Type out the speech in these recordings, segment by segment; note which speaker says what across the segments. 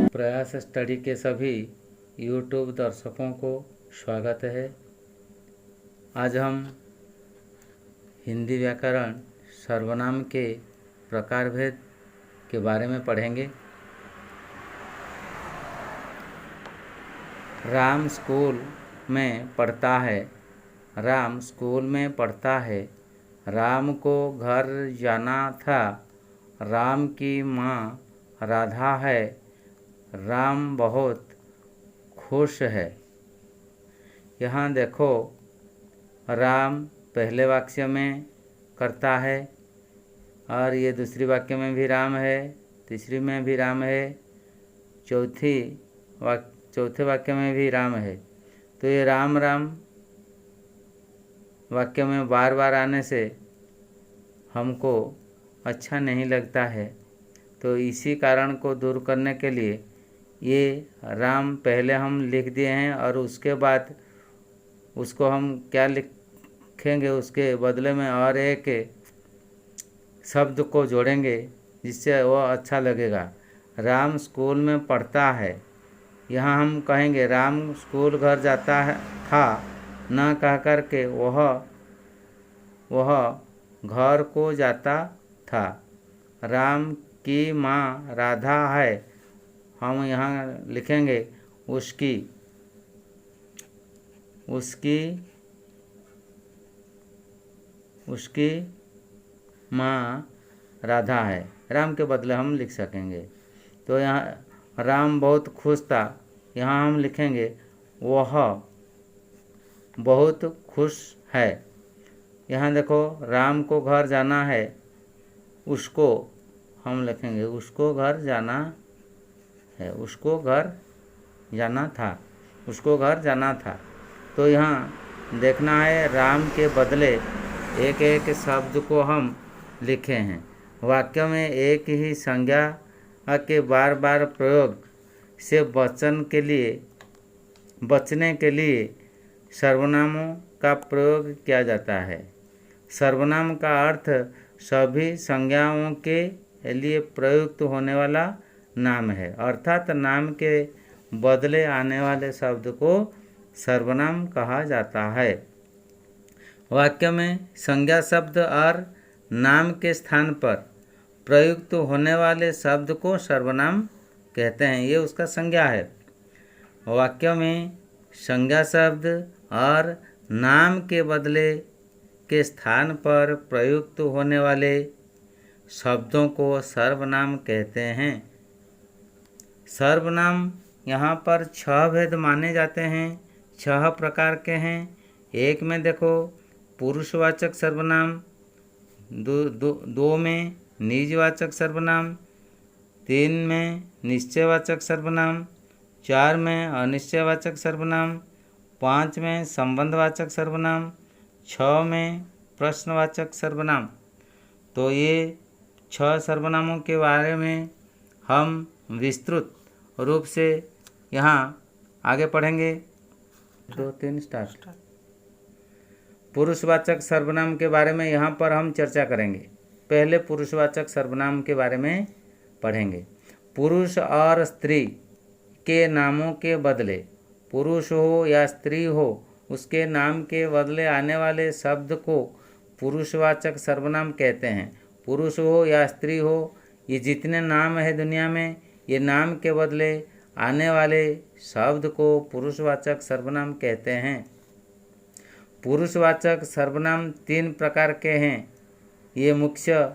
Speaker 1: प्रयास स्टडी के सभी यूट्यूब दर्शकों को स्वागत है। आज हम हिंदी व्याकरण सर्वनाम के प्रकारभेद के बारे में पढ़ेंगे। राम स्कूल में पढ़ता है। राम स्कूल में पढ़ता है। राम को घर जाना था। राम की माँ राधा है। राम बहुत खुश है। यहाँ देखो, राम पहले वाक्य में करता है और ये दूसरी वाक्य में भी राम है, तीसरी में भी राम है, चौथे वाक्य में भी राम है। तो ये राम राम वाक्य में बार बार आने से हमको अच्छा नहीं लगता है। तो इसी कारण को दूर करने के लिए ये राम पहले हम लिख दिए हैं और उसके बाद उसको हम क्या लिखेंगे, उसके बदले में और एक शब्द को जोड़ेंगे जिससे वो अच्छा लगेगा। राम स्कूल में पढ़ता है। यहाँ हम कहेंगे राम स्कूल घर जाता है था, न कह कर के वह घर को जाता था। राम की माँ राधा है। हम यहाँ लिखेंगे उसकी माँ राधा है। राम के बदले हम लिख सकेंगे। तो यहाँ राम बहुत खुश था। यहाँ हम लिखेंगे वह बहुत खुश है। यहाँ देखो, राम को घर जाना है, उसको हम लिखेंगे उसको घर जाना है। उसको घर जाना था। तो यहाँ देखना है, राम के बदले एक एक शब्द को हम लिखे हैं। वाक्य में एक ही संज्ञा के बार बार प्रयोग से बचने के लिए सर्वनामों का प्रयोग किया जाता है। सर्वनाम का अर्थ सभी संज्ञाओं के लिए प्रयुक्त होने वाला नाम है, अर्थात नाम के बदले आने वाले शब्द को सर्वनाम कहा जाता है। वाक्य में संज्ञा शब्द और नाम के स्थान पर प्रयुक्त होने वाले शब्द को सर्वनाम कहते हैं। ये उसका संज्ञा है। वाक्य में संज्ञा शब्द और नाम के बदले के स्थान पर प्रयुक्त होने वाले शब्दों को सर्वनाम कहते हैं। सर्वनाम यहाँ पर 6 भेद माने जाते हैं, 6 प्रकार के हैं। एक में देखो पुरुषवाचक सर्वनाम, 2 में निजवाचक सर्वनाम, 3 में निश्चयवाचक सर्वनाम, 4 में अनिश्चयवाचक सर्वनाम, 5 में संबंधवाचक सर्वनाम, 6 में प्रश्नवाचक सर्वनाम। तो ये 6 सर्वनामों के बारे में हम विस्तृत रूप से यहाँ आगे पढ़ेंगे। 2 3 स्टार्ट। पुरुषवाचक सर्वनाम के बारे में यहाँ पर हम चर्चा करेंगे। पहले पुरुषवाचक सर्वनाम के बारे में पढ़ेंगे। पुरुष और स्त्री के नामों के बदले, पुरुष हो या स्त्री हो, उसके नाम के बदले आने वाले शब्द को पुरुषवाचक सर्वनाम कहते हैं। पुरुष हो या स्त्री हो, ये जितने नाम है दुनिया में, ये नाम के बदले आने वाले शब्द को पुरुषवाचक सर्वनाम कहते हैं। पुरुषवाचक सर्वनाम 3 प्रकार के हैं। ये मुख्य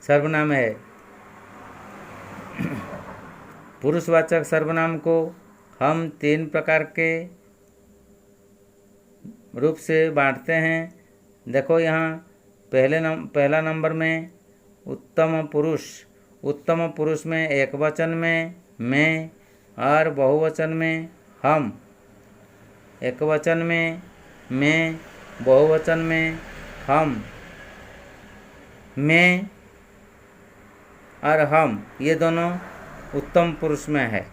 Speaker 1: सर्वनाम है। पुरुषवाचक सर्वनाम को हम 3 प्रकार के रूप से बांटते हैं। देखो, यहाँ पहला नंबर में उत्तम पुरुष। उत्तम पुरुष में एक वचन में मैं और बहुवचन में हम। एक वचन में मैं, बहुवचन में हम। मैं और हम, ये दोनों उत्तम पुरुष में है।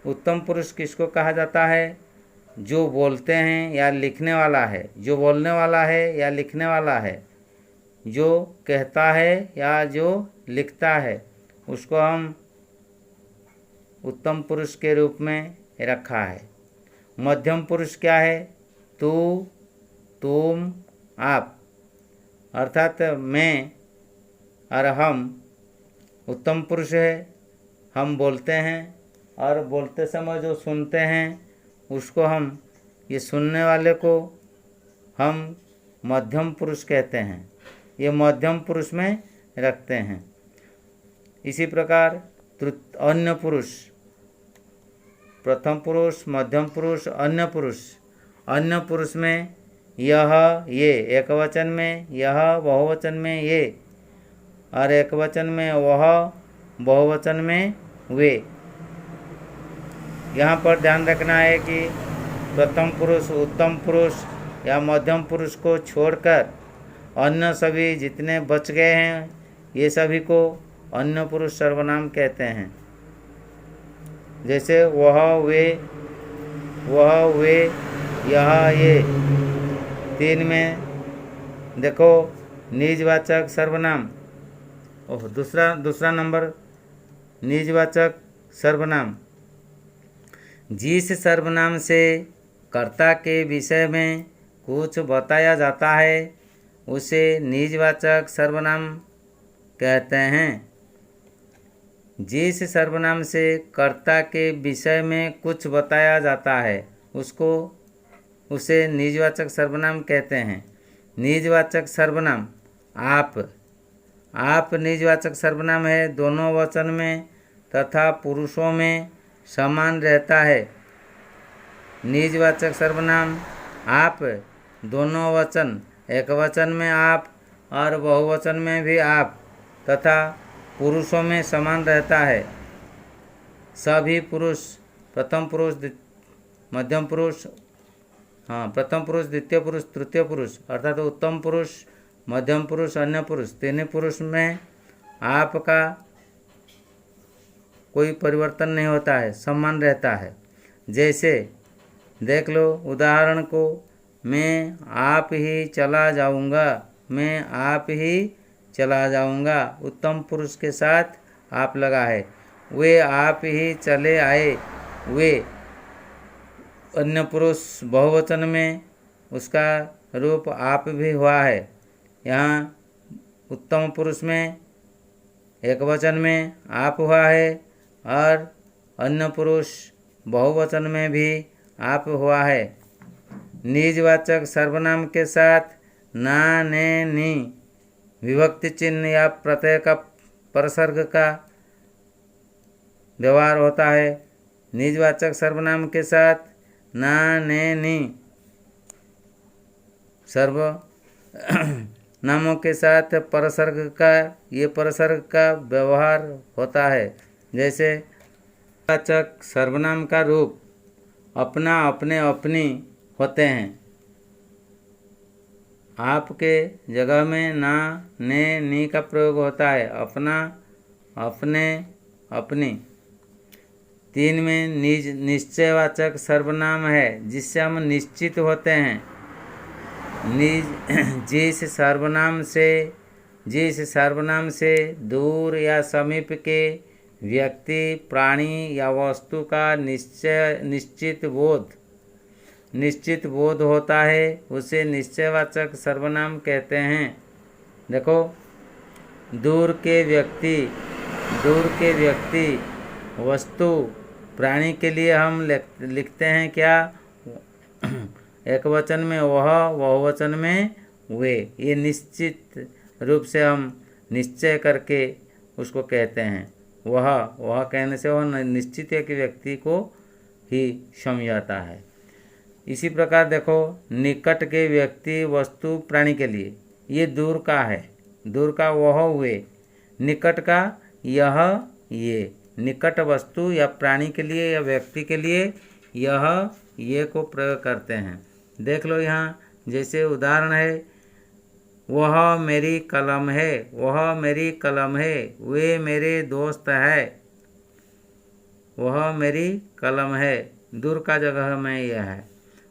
Speaker 1: उत्तम पुरुष किसको कहा जाता है? जो बोलते हैं या लिखने वाला है, जो बोलने वाला है या लिखने वाला है, जो कहता है या जो लिखता है, उसको हम उत्तम पुरुष के रूप में रखा है। मध्यम पुरुष क्या है? तू, तुम, आप, अर्थात मैं और हम उत्तम पुरुष है। हम बोलते हैं और बोलते समय जो सुनते हैं उसको हम, ये सुनने वाले को हम मध्यम पुरुष कहते हैं। ये मध्यम पुरुष में रखते हैं। इसी प्रकार अन्य पुरुष, प्रथम पुरुष, मध्यम पुरुष, अन्य पुरुष। अन्य पुरुष में यह, ये, एक वचन में यह, बहुवचन में ये, और एक वचन में वह, बहुवचन में वे। यहाँ पर ध्यान रखना है कि प्रथम पुरुष, उत्तम पुरुष या मध्यम पुरुष को छोड़कर अन्य सभी जितने बच गए हैं, ये सभी को अन्य पुरुष सर्वनाम कहते हैं। जैसे वह, वे, यह, ये। 3 में देखो निजवाचक सर्वनाम। दूसरा नंबर निजवाचक सर्वनाम। जिस सर्वनाम से कर्ता के विषय में कुछ बताया जाता है उसे निजवाचक सर्वनाम कहते हैं। जिस सर्वनाम से कर्ता के विषय में कुछ बताया जाता है उसे निजवाचक सर्वनाम कहते हैं। निजवाचक सर्वनाम आप निजवाचक सर्वनाम है, दोनों वचन में तथा पुरुषों में समान रहता है। निजवाचक सर्वनाम आप, दोनों वचन, एक वचन में आप और बहुवचन में भी आप, तथा पुरुषों में समान रहता है। सभी पुरुष, प्रथम पुरुष, मध्यम पुरुष, प्रथम पुरुष, द्वितीय पुरुष, तृतीय पुरुष, अर्थात उत्तम पुरुष, मध्यम पुरुष, अन्य पुरुष, तीनों पुरुष में आपका कोई परिवर्तन नहीं होता है, समान रहता है। जैसे देख लो उदाहरण को, मैं आप ही चला जाऊंगा, मैं आप ही चला जाऊंगा, उत्तम पुरुष के साथ आप लगा है। वे आप ही चले आए, वे अन्य पुरुष बहुवचन में उसका रूप आप भी हुआ है। यहाँ उत्तम पुरुष में एक वचन में आप हुआ है और अन्य पुरुष बहुवचन में भी आप हुआ है। निजवाचक सर्वनाम के साथ ना, ने, नी विभक्ति चिन्ह या प्रत्यय का परसर्ग का व्यवहार होता है। निजवाचक सर्वनाम के साथ ना, ने, नी सर्व नामों के साथ परसर्ग का व्यवहार होता है। जैसे वाचक सर्वनाम का रूप अपना, अपने, अपनी होते हैं। आपके जगह में ना, ने, नी का प्रयोग होता है। अपना, अपने, अपनी। 3 में निश्चयवाचक सर्वनाम है जिससे हम निश्चित होते हैं। जिस सर्वनाम से दूर या समीप के व्यक्ति, प्राणी या वस्तु का निश्चित बोध होता है उसे निश्चयवाचक सर्वनाम कहते हैं। देखो दूर के व्यक्ति, वस्तु, प्राणी के लिए हम लिखते हैं क्या? एक वचन में वह, बहुवचन में वे। ये निश्चित रूप से हम निश्चय करके उसको कहते हैं। वह कहने से वह निश्चित एक व्यक्ति को ही समझाता है। इसी प्रकार देखो निकट के व्यक्ति, वस्तु, प्राणी के लिए ये दूर का है। दूर का वह, वे। निकट का यह, ये। निकट वस्तु या प्राणी के लिए या व्यक्ति के लिए यह, ये को प्रयोग करते हैं। देख लो यहाँ जैसे उदाहरण है, वह मेरी कलम है, वह मेरी कलम है, वे मेरे दोस्त है, वह मेरी कलम है। दूर का जगह में यह है।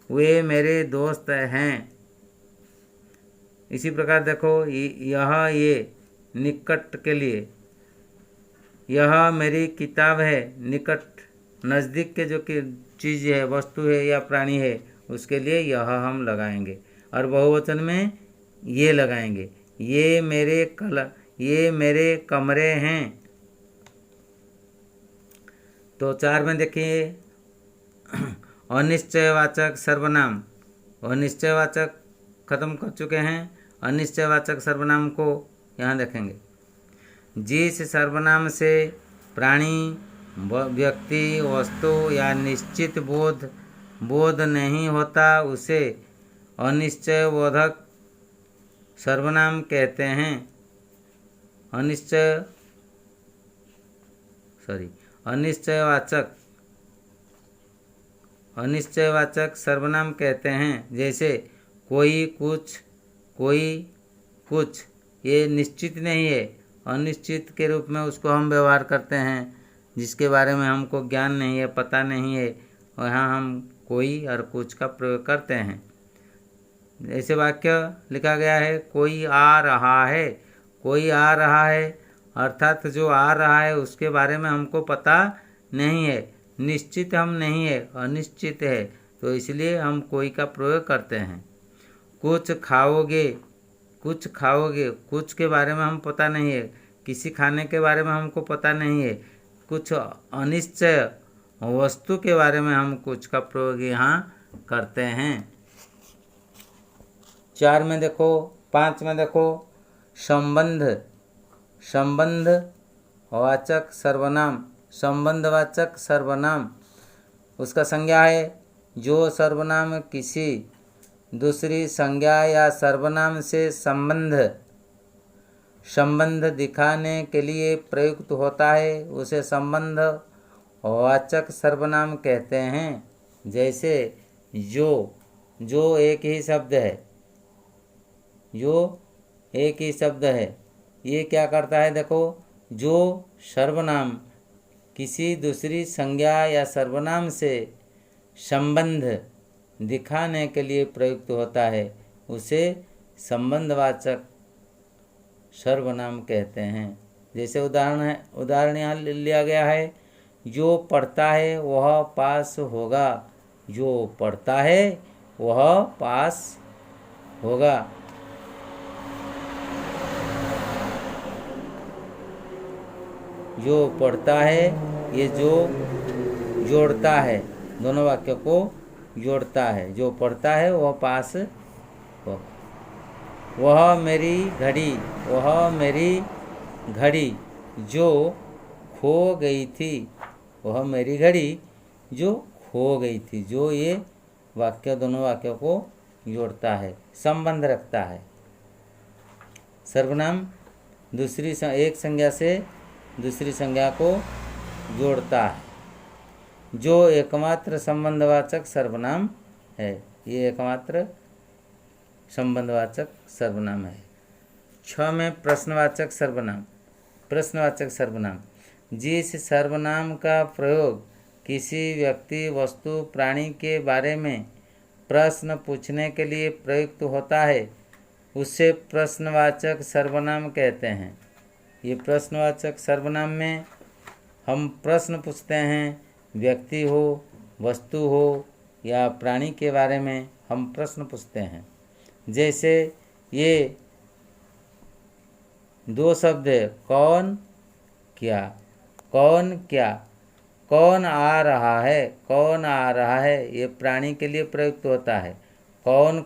Speaker 1: वे मेरे दोस्त हैं। इसी प्रकार देखो यह ये निकट के लिए, यह मेरी किताब है, निकट नज़दीक के जो कि चीज़ है, वस्तु है या प्राणी है, उसके लिए यह हम लगाएंगे। और बहुवचन में ये लगाएंगे, ये मेरे कमरे हैं। तो 4 में देखिए अनिश्चयवाचक सर्वनाम, अनिश्चयवाचक खत्म कर चुके हैं। अनिश्चयवाचक सर्वनाम को यहाँ देखेंगे। जिस सर्वनाम से प्राणी, व्यक्ति, वस्तु या निश्चित बोध नहीं होता उसे अनिश्चयबोधक सर्वनाम कहते हैं। अनिश्चयवाचक सर्वनाम कहते हैं। जैसे कोई, कुछ, ये निश्चित नहीं है, अनिश्चित के रूप में उसको हम व्यवहार करते हैं, जिसके बारे में हमको ज्ञान नहीं है, पता नहीं है, और यहाँ हम कोई और कुछ का प्रयोग करते हैं। ऐसे वाक्य लिखा गया है, कोई आ रहा है। कोई आ रहा है अर्थात जो आ रहा है उसके बारे में हमको पता नहीं है, निश्चित हम नहीं है, अनिश्चित है, तो इसलिए हम कोई का प्रयोग करते हैं। कुछ खाओगे, कुछ के बारे में हम पता नहीं है, किसी खाने के बारे में हमको पता नहीं है, कुछ अनिश्चय वस्तु के बारे में हम कुछ का प्रयोग यहाँ करते हैं। 4 में देखो, 5 में देखो, संबंधवाचक सर्वनाम, उसका संज्ञा है जो सर्वनाम किसी दूसरी संज्ञा या सर्वनाम से संबंध दिखाने के लिए प्रयुक्त होता है, उसे संबंधवाचक सर्वनाम कहते हैं। जैसे जो एक ही शब्द है, ये क्या करता है, देखो, जो सर्वनाम किसी दूसरी संज्ञा या सर्वनाम से संबंध दिखाने के लिए प्रयुक्त होता है, उसे संबंधवाचक सर्वनाम कहते हैं। जैसे उदाहरण यहाँ लिया गया है, जो पढ़ता है वह पास होगा। जो पढ़ता है वह पास होगा। जो पढ़ता है, ये जो जोड़ता है, दोनों वाक्यों को जोड़ता है। जो पढ़ता है वह पास हो। वह मेरी घड़ी जो खो गई थी। वह मेरी घड़ी जो खो गई थी। जो ये वाक्य दोनों वाक्यों को जोड़ता है, संबंध रखता है। सर्वनाम एक संज्ञा से दूसरी संज्ञा को जोड़ता है, जो एकमात्र संबंधवाचक सर्वनाम है। ये एकमात्र संबंधवाचक सर्वनाम है। 6 में प्रश्नवाचक सर्वनाम, जिस सर्वनाम का प्रयोग किसी व्यक्ति, वस्तु, प्राणी के बारे में प्रश्न पूछने के लिए प्रयुक्त होता है, उसे प्रश्नवाचक सर्वनाम कहते हैं। ये प्रश्नवाचक सर्वनाम में हम प्रश्न पूछते हैं, व्यक्ति हो, वस्तु हो या प्राणी के बारे में हम प्रश्न पूछते हैं। जैसे ये 2 शब्द है, कौन क्या। कौन आ रहा है, ये प्राणी के लिए प्रयुक्त होता है। कौन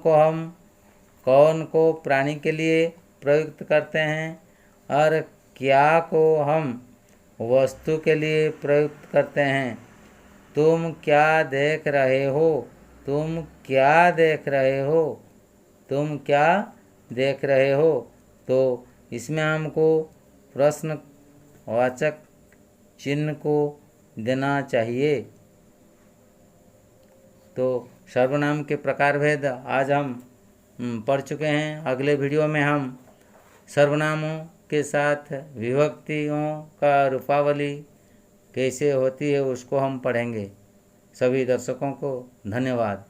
Speaker 1: को प्राणी के लिए प्रयुक्त करते हैं, और क्या को हम वस्तु के लिए प्रयुक्त करते हैं। तुम क्या देख रहे हो, तो इसमें हमको प्रश्नवाचक चिन्ह को देना चाहिए। तो सर्वनाम के प्रकारभेद आज हम पढ़ चुके हैं। अगले वीडियो में हम सर्वनामों के साथ विभक्तियों का रूपावली कैसे होती है उसको हम पढ़ेंगे। सभी दर्शकों को धन्यवाद।